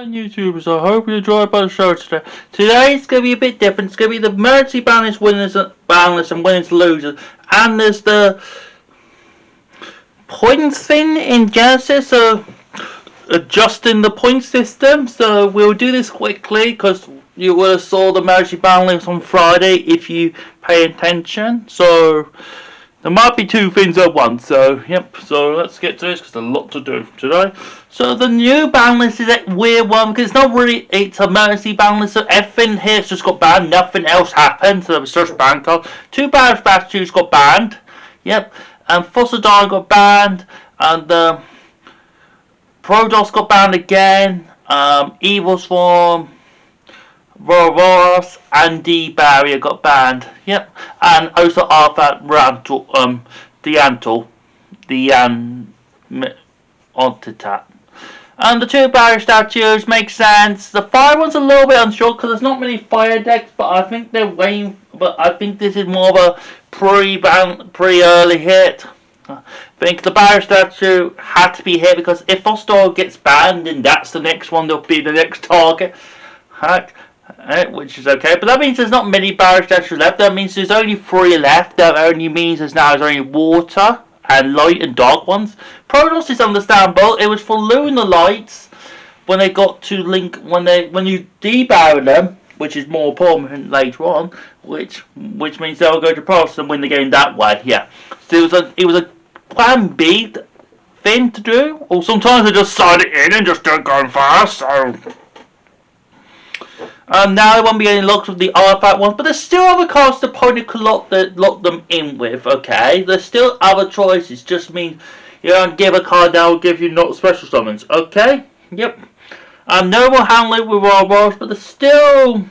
YouTubers, I hope you enjoyed the show today. Today's going to be a bit different. It's going to be the emergency balance winners and winners losers. And there's the points thing in Genesis, so adjusting the point system. So we'll do this quickly because you would have saw the emergency balance on Friday if you pay attention. So there might be two things at once, so so let's get to this because there's a lot to do today. So the new balance is a weird one because it's not really, it's emergency balance, so everything here's just got banned, nothing else happened, so it's just banned. Two Barrier statues got banned, and Fossil got banned, and Prodos got banned again, Evil Swarm, Roros and D-Barrier got banned. And also Arthur Rantle, the Ontitat. And the two barrier statues make sense. The fire one's a little bit unsure because there's not many fire decks, but I think they're waiting. But I think this is more of a pre-early hit. I think the barrier statue had to be hit because if Fossil gets banned, then that's the next one that'll be the next target. Which is okay, but that means there's not many barrier statues left. That means there's only 3 left. That only means there's only water and light and dark ones. Protos is understandable. It was for lunar lights when they got to link when you debarrier them, which is more important later on, which means they'll go to Protos and win the game that way. So it was a plan B thing to do, or sometimes they just slide it in and just don't go fast. So. Now they won't be getting locked with the artifact ones, but there's still other cards the opponent could lock them in with, okay? There's still other choices, just means you don't give a card that will give you not special summons, okay? No more handling with Roros, but there's still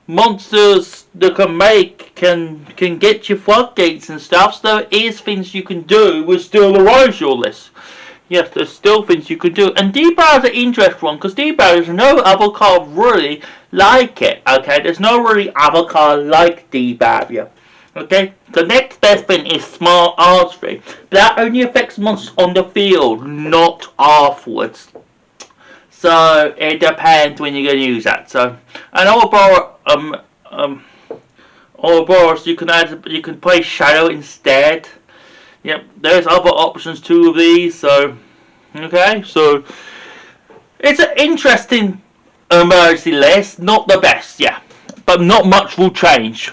monsters that can get you floodgates and stuff, so there is things you can do with still the Rise your list. Yes, there's still things you can do. And D-Barrier is an interesting one, because D-Barrier, there's no other card really like it, okay? There's no really other card like D-Barrier, okay? The next best thing is Smart Archery. But that only affects monsters on the field, not afterwards. So, it depends when you're going to use that. So, and Ouroboros, you can play Shadow instead. There's other options too of these, so okay, so it's an interesting emergency list, not the best, but not much will change,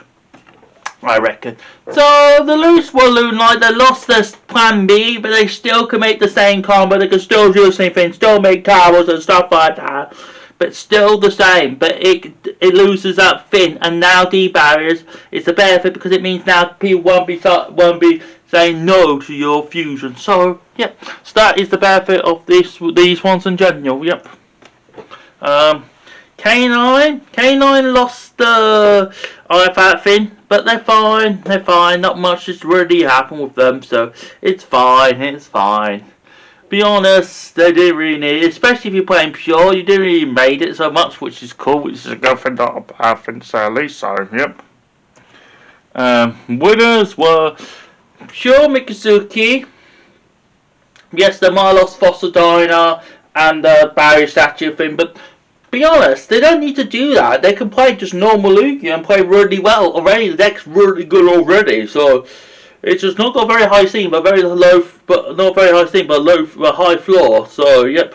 I reckon. So the loose were Moonlight, they lost their plan B, but they still can make the same combo, they can still do the same thing, still make towers and stuff like that, but still the same, but it loses that thing, and now D-Barriers is a benefit because it means now people won't be saying no to your fusion. So, so that is the benefit of these ones in general. K9 lost the artifact thing, but they're fine. Not much has really happened with them, so it's fine. Be honest, they didn't really need it, especially if you're playing pure. You didn't really made it so much, which is cool, which is a good thing, not a bad thing, sadly. So, winners were Pure Mikazuki. Yes, they might have lost Fossil Diner and the Barrier Statue thing, but be honest, they don't need to do that. They can play just normal Lugia and play really well already. The deck's really good already, so it's just not got very high ceiling, but very low, but not very high ceiling, but high floor. So and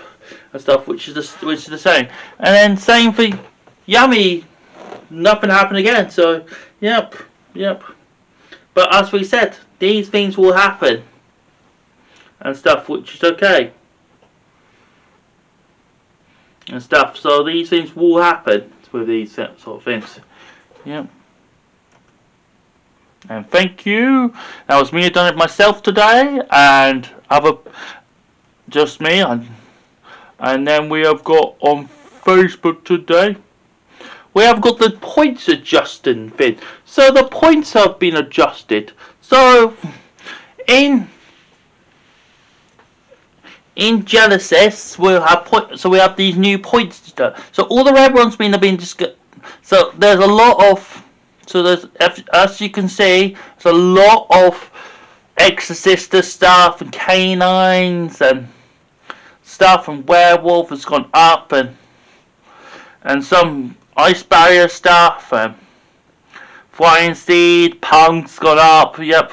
stuff, which is the same. And then same for Yummy, nothing happened again. So But as we said, these things will happen and stuff, which is okay and stuff. So these things will happen with these sort of things. And thank you. That was me. I've done it myself today, and just me. And then we have got on Facebook today. We have got the points adjusting thing. So the points have been adjusted. So in Genesis we'll have we have these new points done. So all the red ones have been just. So there's a lot of. So there's, as you can see, there's a lot of Exorcist stuff and canines and stuff, and werewolf has gone up, and and some ice barrier stuff, and flying steed, punk's gone up, yep,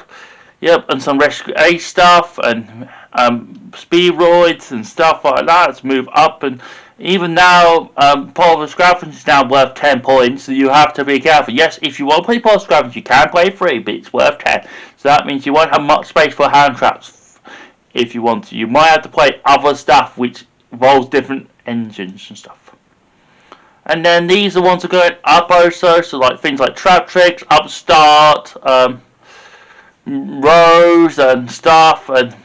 and some rescue A stuff, and speedroids and stuff like that. It's moved up, and even now, Paul Scrappings is now worth 10 points, so you have to be careful. Yes, if you want to play Paul Scrappings, you can play free, but it's worth 10. So that means you won't have much space for hand traps if you want to. You might have to play other stuff which involves different engines and stuff. And then these are ones that are going up also, so like things like Trap Tricks, Upstart, Rose and stuff, and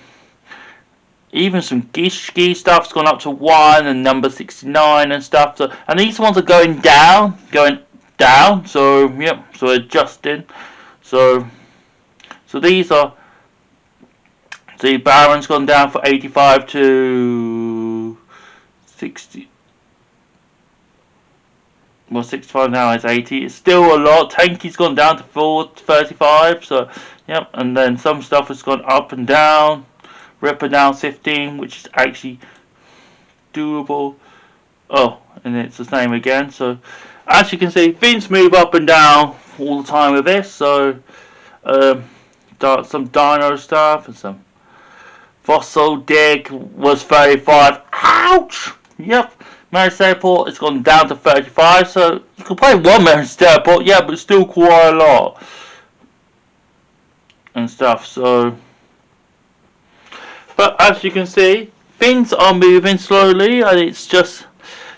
even some ski stuff's gone up to 1 and number 69 and stuff. So, and these ones are going down, so yep, so adjusting. So these are, see, Baron's gone down for 85 to 60. Well, 65 now is 80. It's still a lot. Tanky's gone down to 35. So, yep. And then some stuff has gone up and down. Ripper down 15, which is actually doable. Oh, and it's the same again. So, as you can see, things move up and down all the time with this. So, some dino stuff and some fossil dig was 35. Ouch! Yep. Mary's Airport has gone down to 35, so you can play one Mary's Airport, yeah, but still quite a lot and stuff. So, but as you can see, things are moving slowly, and it's just,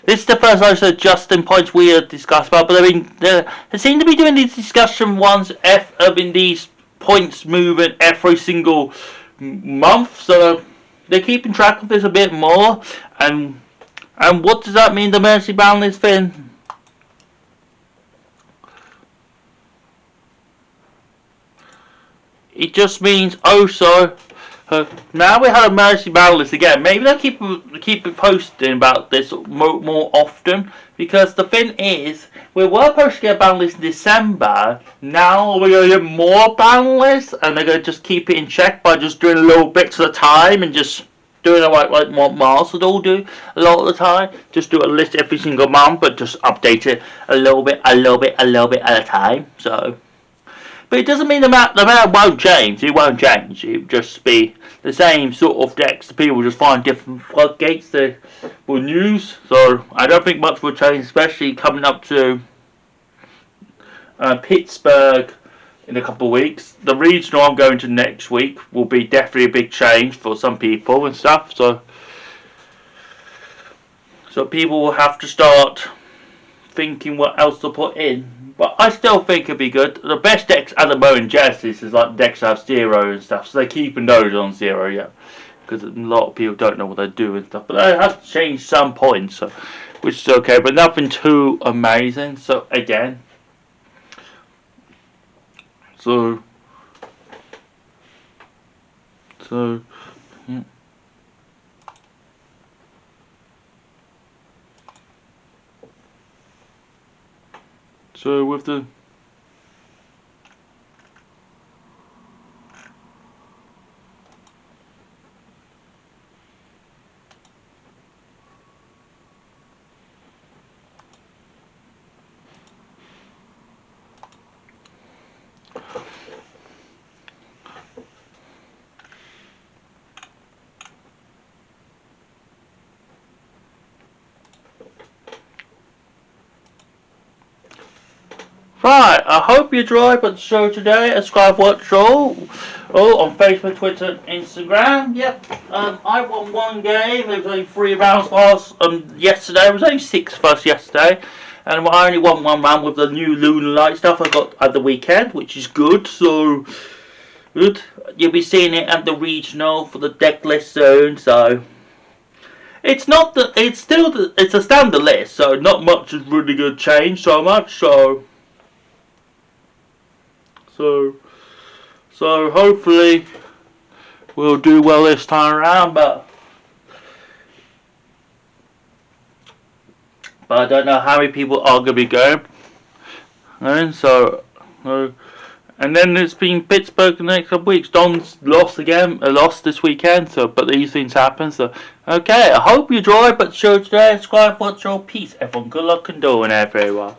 this is the first episode Justin points we had discussed about. But I mean, they seem to be doing these discussion ones in these points moving every single month, so they're keeping track of this a bit more. And what does that mean, the Mercy Boundless thing? It just means also, now we have a Mercy Boundless again. Maybe they'll keep it posting about this more often, because the thing is, we were supposed to get Boundless in December. Now we're going to get more Boundless, and they're going to just keep it in check by just doing little bits at a time and just doing it like what Mars would all do a lot of the time. Just do a list every single month, but just update it a little bit at a time. So, but it doesn't mean the map won't change. It won't change. It will just be the same sort of decks. The people just find different floodgates that will use. So I don't think much will change, especially coming up to Pittsburgh in a couple of weeks. The regional I'm going to next week will be definitely a big change for some people and stuff. So people will have to start thinking what else to put in. But I still think it'd be good. The best decks at the moment in Genesis is like decks that have 0 and stuff. So they're keeping those on 0, yeah. Because a lot of people don't know what they do and stuff. But they have changed some points, so, which is okay. But nothing too amazing. So again. So yeah. So with the right, I hope you enjoyed the show today. Subscribe, watch show on Facebook, Twitter, Instagram. Yep. I won one game. There was only 3 rounds for us yesterday. It was only 6 for us yesterday. And I only won 1 round with the new Lunar Light stuff I got at the weekend, which is good. So, good. You'll be seeing it at the regional for the deck list soon. So, it's not the, it's still the, it's a standard list. So, not much is really going to change so much. So hopefully we'll do well this time around, but I don't know how many people are going to be going. And And then it's been Pittsburgh the next couple of weeks. Don's lost again, lost this weekend. So, but these things happen. So, okay. I hope you enjoyed. But show today. Subscribe. Watch your peace. Everyone, good luck and doing everyone.